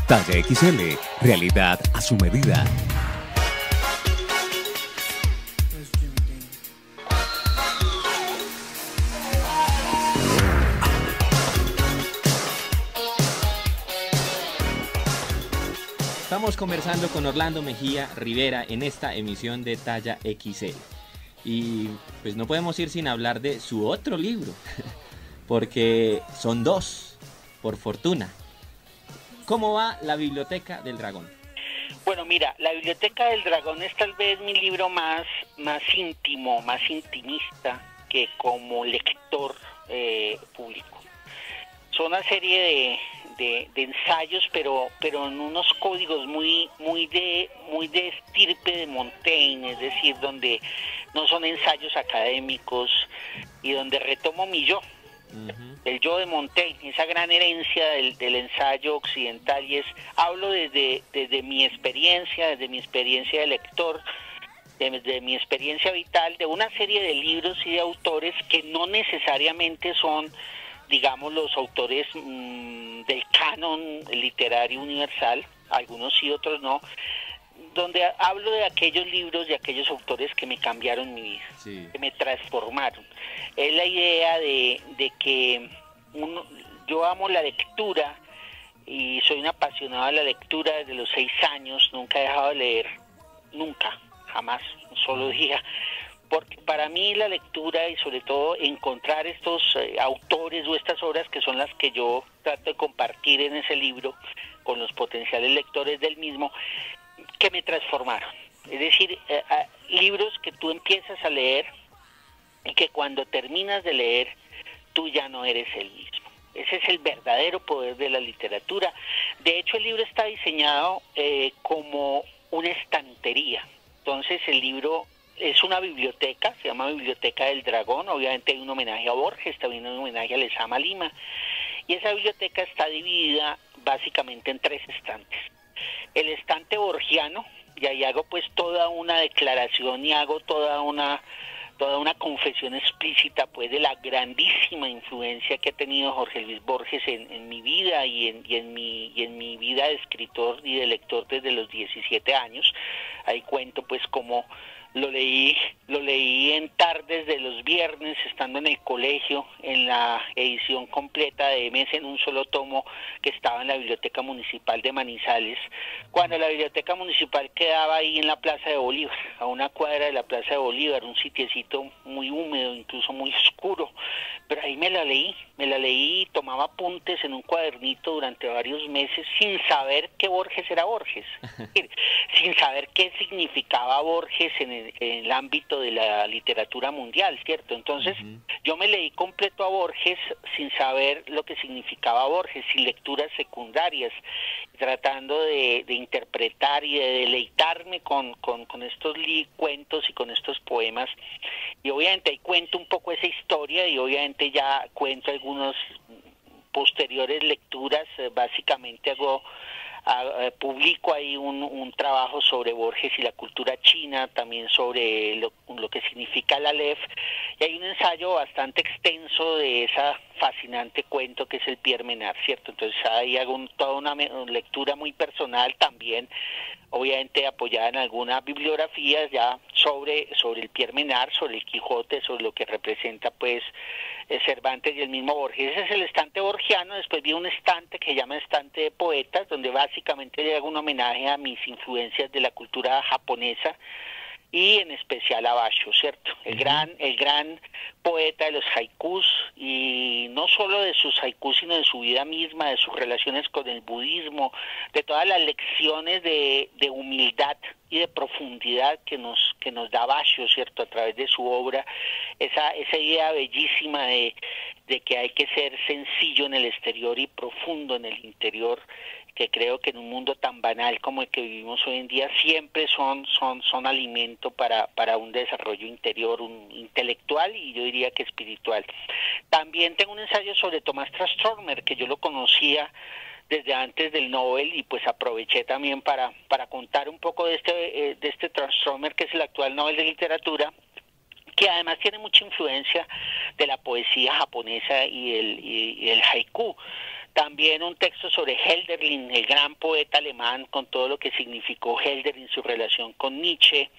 Talla XL, realidad a su medida. Estamos conversando con Orlando Mejía Rivera en esta emisión de Talla XL. Y pues no podemos ir sin hablar de su otro libro, porque son dos, por fortuna. ¿Cómo va La Biblioteca del Dragón? Bueno, mira, La Biblioteca del Dragón es tal vez mi libro más íntimo, más intimista que como lector público. Son una serie de ensayos, pero en unos códigos muy de estirpe de Montaigne, es decir, donde no son ensayos académicos y donde retomo mi yo, el yo de Montaigne, esa gran herencia del ensayo occidental, y hablo desde mi experiencia, desde mi experiencia de lector, de mi experiencia vital, de una serie de libros y de autores que no necesariamente son, digamos, los autores del canon literario universal, algunos sí, otros no, donde hablo de aquellos libros, de aquellos autores que me cambiaron mi vida, sí, que me transformaron. Es la idea de que yo amo la lectura y soy un apasionado de la lectura desde los 6 años, nunca he dejado de leer, nunca, jamás, un solo día. Porque para mí la lectura y sobre todo encontrar estos autores o estas obras que son las que yo trato de compartir en ese libro con los potenciales lectores del mismo, que me transformaron. Es decir, libros que tú empiezas a leer y que cuando terminas de leer tú ya no eres el mismo. Ese es el verdadero poder de la literatura. De hecho, el libro está diseñado como una estantería. Entonces el libro es una biblioteca, se llama Biblioteca del Dragón. Obviamente hay un homenaje a Borges, también hay un homenaje a Lezama Lima. Y esa biblioteca está dividida básicamente en 3 estantes. El estante borgiano, y ahí hago pues toda una declaración y hago toda una confesión explícita pues de la grandísima influencia que ha tenido Jorge Luis Borges en mi vida y en mi vida de escritor y de lector desde los 17 años. Ahí cuento pues cómo lo leí en tardes de los viernes, estando en el colegio, en la edición completa de MS en un solo tomo que estaba en la Biblioteca Municipal de Manizales, cuando la Biblioteca Municipal quedaba ahí en la Plaza de Bolívar, a una cuadra de la Plaza de Bolívar, un sitiecito muy húmedo, incluso muy oscuro, pero ahí me la leí y tomaba apuntes en un cuadernito durante varios meses sin saber que Borges era Borges, sin saber qué significaba Borges en el ámbito de la literatura mundial, ¿cierto? Entonces, yo me leí completo a Borges sin saber lo que significaba Borges, sin lecturas secundarias, tratando de interpretar y de deleitarme con estos cuentos y con estos poemas. Y obviamente ahí cuento un poco esa historia y obviamente ya cuento algunas posteriores lecturas. Básicamente publico ahí un trabajo sobre Borges y la cultura china, también sobre lo que significa el Aleph, y hay un ensayo bastante extenso de esa fascinante cuento que es el Pierre Menard, ¿cierto? Entonces ahí hago toda una lectura muy personal también, obviamente apoyada en algunas bibliografías ya sobre el Pierre Menard, sobre el Quijote, sobre lo que representa pues Cervantes y el mismo Borges. Ese es el estante borgiano. Después vi un estante que se llama estante de poetas, donde básicamente le hago un homenaje a mis influencias de la cultura japonesa y en especial a Basho, ¿cierto? El gran poeta de los haikus, y no solo de sus haikus, sino de su vida misma, de sus relaciones con el budismo, de todas las lecciones de humildad y de profundidad que nos da Basho, ¿cierto? A través de su obra, esa idea bellísima de que hay que ser sencillo en el exterior y profundo en el interior, que creo que en un mundo tan banal como el que vivimos hoy en día siempre son alimento para un desarrollo interior, un intelectual y yo diría que espiritual. También tengo un ensayo sobre Tomás Trastormer, que yo lo conocía desde antes del Nobel, y pues aproveché también para contar un poco de este Trastormer, que es el actual Nobel de Literatura, que además tiene mucha influencia de la poesía japonesa y el haiku. También un texto sobre Hölderlin, el gran poeta alemán, con todo lo que significó Hölderlin, su relación con Nietzsche.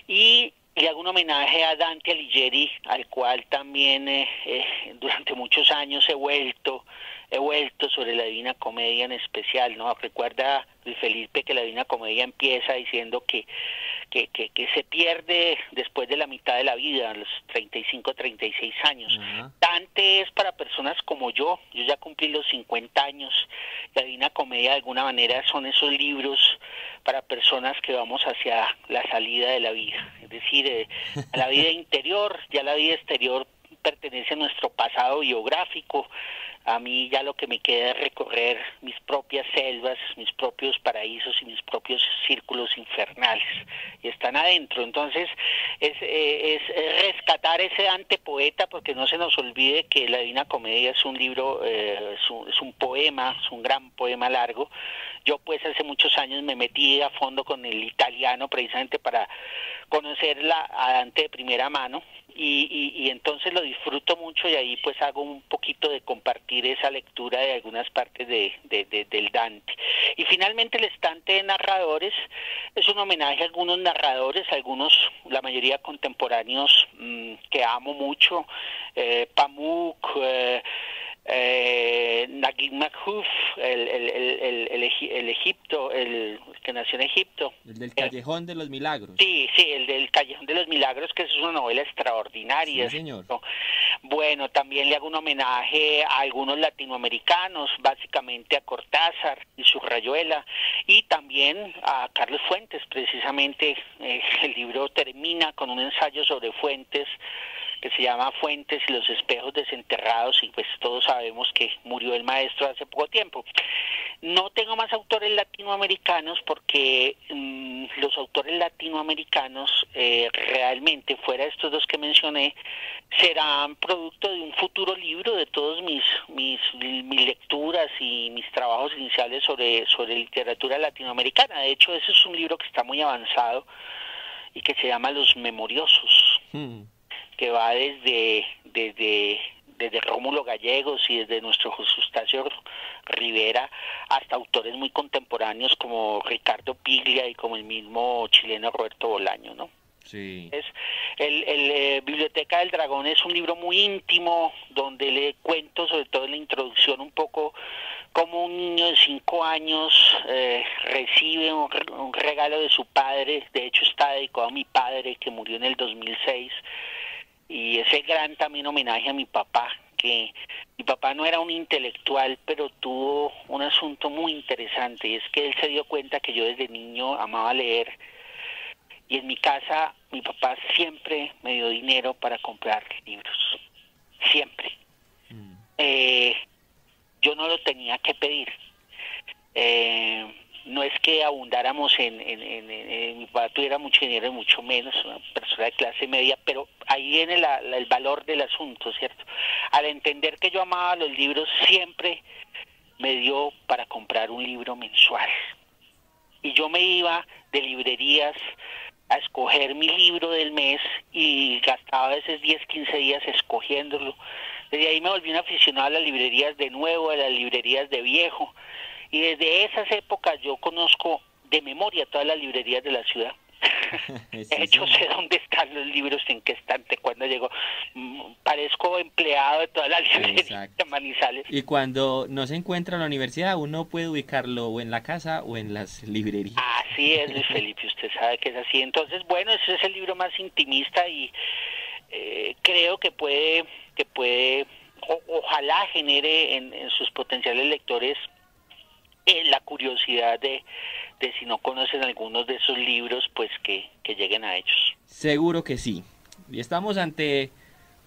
Y le hago un homenaje a Dante Alighieri, al cual también durante muchos años he vuelto sobre la Divina Comedia en especial, ¿no? Recuerda, Luis Felipe, que la Divina Comedia empieza diciendo que se pierde después de la mitad de la vida, a los 35, 36 años. Dante es para personas como yo ya cumplí los 50 años. La Divina Comedia de alguna manera son esos libros para personas que vamos hacia la salida de la vida, es decir, a la vida interior. Ya la vida exterior pertenece a nuestro pasado biográfico. A mí ya lo que me queda es recorrer mis propias selvas, mis propios paraísos y mis propios círculos infernales, y están adentro. Entonces es rescatar ese Dante poeta, porque no se nos olvide que la Divina Comedia es un libro, es un poema, es un gran poema largo. Yo pues hace muchos años me metí a fondo con el italiano precisamente para conocerla a Dante de primera mano, y entonces lo disfruto mucho, y ahí pues hago un poquito de compartir esa lectura de algunas partes del Dante. Y finalmente el estante de narradores es un homenaje a algunos narradores, algunos, la mayoría contemporáneos, que amo mucho, Pamuk, Naguib Mahfouz, el Egipto, el que nació en Egipto. El del Callejón de los Milagros. Sí, el del Callejón de los Milagros, que es una novela extraordinaria. Sí, señor. Bueno, también le hago un homenaje a algunos latinoamericanos, básicamente a Cortázar y su Rayuela, y también a Carlos Fuentes. Precisamente el libro termina con un ensayo sobre Fuentes, que se llama Fuentes y los espejos desenterrados, y pues todos sabemos que murió el maestro hace poco tiempo. No tengo más autores latinoamericanos porque los autores latinoamericanos realmente, fuera de estos dos que mencioné, serán producto de un futuro libro de todos mis lecturas y mis trabajos iniciales sobre literatura latinoamericana. De hecho, ese es un libro que está muy avanzado y que se llama Los Memoriosos, que va desde Rómulo Gallegos y desde nuestro José Eustacio Rivera hasta autores muy contemporáneos como Ricardo Piglia y como el mismo chileno Roberto Bolaño, ¿no? Sí. Biblioteca del Dragón es un libro muy íntimo, donde le cuento, sobre todo en la introducción, un poco cómo un niño de 5 años recibe un regalo de su padre. De hecho está dedicado a mi padre, que murió en el 2006, y ese gran también homenaje a mi papá, que mi papá no era un intelectual, pero tuvo un asunto muy interesante, y es que él se dio cuenta que yo desde niño amaba leer, y en mi casa mi papá siempre me dio dinero para comprar libros, siempre. Yo no lo tenía que pedir. No es que abundáramos mi papá tuviera mucho dinero y mucho menos, una persona de clase media, pero ahí viene el valor del asunto, ¿cierto? Al entender que yo amaba los libros, siempre me dio para comprar un libro mensual. Y yo me iba de librerías a escoger mi libro del mes y gastaba a veces 10, 15 días escogiéndolo. Desde ahí me volví un aficionado a las librerías de nuevo, a las librerías de viejo. Y desde esas épocas yo conozco de memoria todas las librerías de la ciudad. Sí, de hecho, sé dónde están los libros, en qué estante, cuándo llegó. Parezco empleado de todas las librerías de Manizales. Y cuando no se encuentra en la universidad, uno puede ubicarlo o en la casa o en las librerías. Así es, Luis Felipe, usted sabe que es así. Entonces, bueno, ese es el libro más intimista, y creo que puede ojalá genere en sus potenciales lectores la curiosidad de si no conocen algunos de esos libros, pues que lleguen a ellos. Seguro que sí. Y estamos ante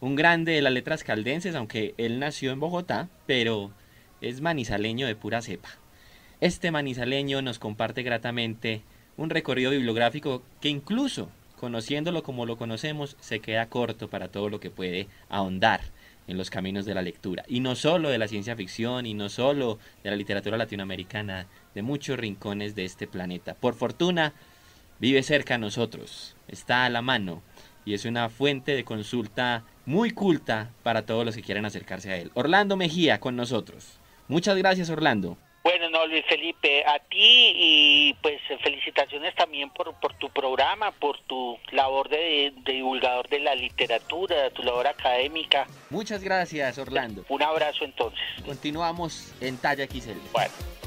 un grande de las letras caldenses, aunque él nació en Bogotá, pero es manizaleño de pura cepa. Este manizaleño nos comparte gratamente un recorrido bibliográfico que, incluso conociéndolo como lo conocemos, se queda corto para todo lo que puede ahondar en los caminos de la lectura, y no solo de la ciencia ficción, y no solo de la literatura latinoamericana, de muchos rincones de este planeta. Por fortuna, vive cerca a nosotros, está a la mano, y es una fuente de consulta muy culta para todos los que quieran acercarse a él. Orlando Mejía con nosotros. Muchas gracias, Orlando. Bueno, no, Luis Felipe, a ti y pues felicitaciones también por tu programa, por tu labor de divulgador de la literatura, tu labor académica. Muchas gracias, Orlando. Un abrazo entonces. Continuamos en Talla XL. Bueno.